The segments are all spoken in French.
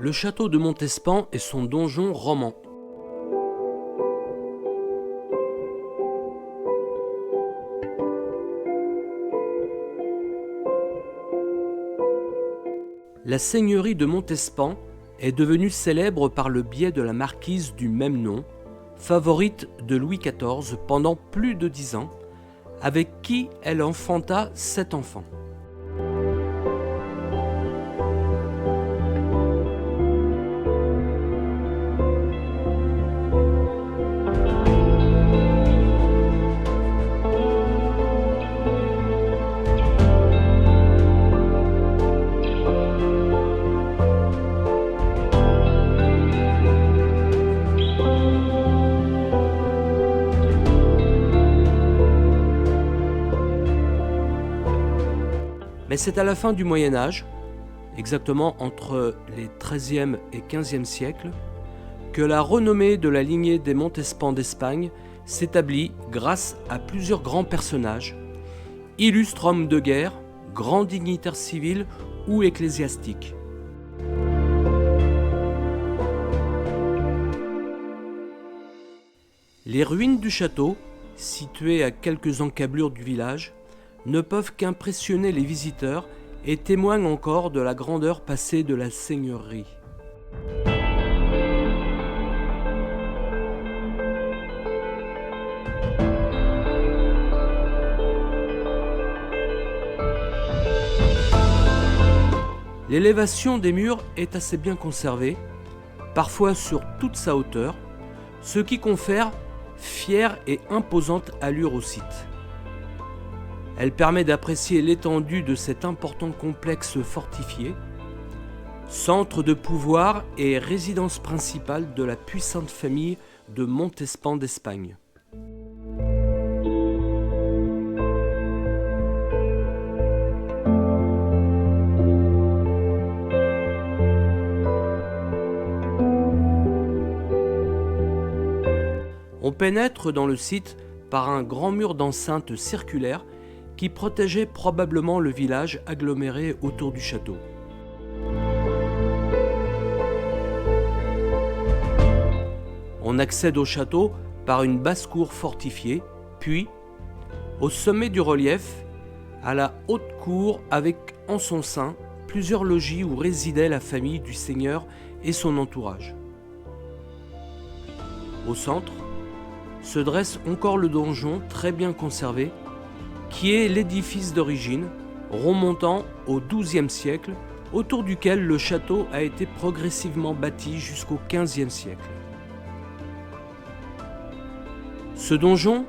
Le château de Montespan et son donjon roman. La seigneurie de Montespan est devenue célèbre par le biais de la marquise du même nom, favorite de Louis XIV pendant plus de 10 ans, avec qui elle enfanta 7 enfants. Mais c'est à la fin du Moyen Âge, exactement entre les XIIIe et XVe siècles, que la renommée de la lignée des Montespan d'Espagne s'établit grâce à plusieurs grands personnages, illustres hommes de guerre, grands dignitaires civils ou ecclésiastiques. Les ruines du château, situées à quelques encablures du village, ne peuvent qu'impressionner les visiteurs et témoignent encore de la grandeur passée de la seigneurie. L'élévation des murs est assez bien conservée, parfois sur toute sa hauteur, ce qui confère fière et imposante allure au site. Elle permet d'apprécier l'étendue de cet important complexe fortifié, centre de pouvoir et résidence principale de la puissante famille de Montespan d'Espagne. On pénètre dans le site par un grand mur d'enceinte circulaire qui protégeait probablement le village aggloméré autour du château. On accède au château par une basse-cour fortifiée, puis, au sommet du relief, à la haute cour avec en son sein plusieurs logis où résidait la famille du seigneur et son entourage. Au centre se dresse encore le donjon très bien conservé, qui est l'édifice d'origine, remontant au XIIe siècle, autour duquel le château a été progressivement bâti jusqu'au XVe siècle. Ce donjon,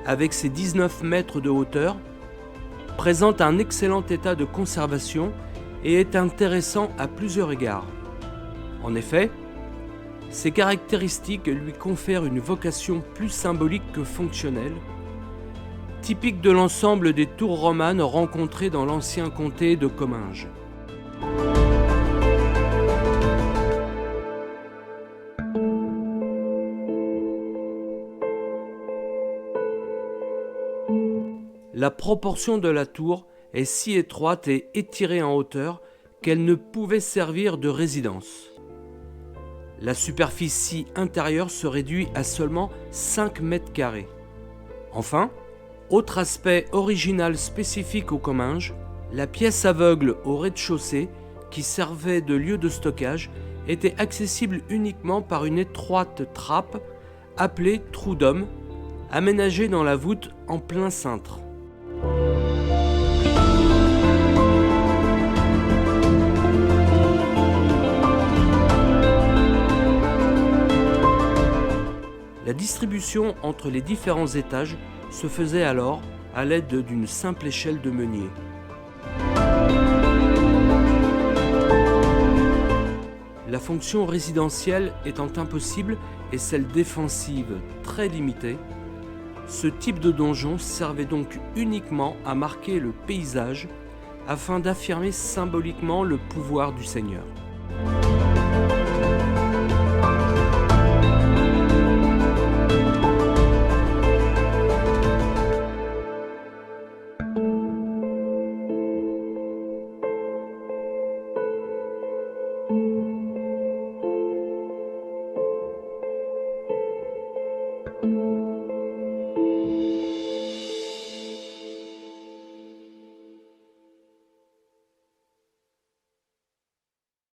avec ses 19 mètres de hauteur, présente un excellent état de conservation et est intéressant à plusieurs égards. En effet, ces caractéristiques lui confèrent une vocation plus symbolique que fonctionnelle, typique de l'ensemble des tours romanes rencontrées dans l'ancien comté de Comminges. La proportion de la tour est si étroite et étirée en hauteur qu'elle ne pouvait servir de résidence. La superficie intérieure se réduit à seulement 5 mètres carrés. Enfin, autre aspect original spécifique aux Comminges, la pièce aveugle au rez-de-chaussée, qui servait de lieu de stockage, était accessible uniquement par une étroite trappe appelée trou d'homme, aménagée dans la voûte en plein cintre. La distribution entre les différents étages se faisait alors à l'aide d'une simple échelle de meunier. La fonction résidentielle étant impossible et celle défensive très limitée, ce type de donjon servait donc uniquement à marquer le paysage afin d'affirmer symboliquement le pouvoir du seigneur.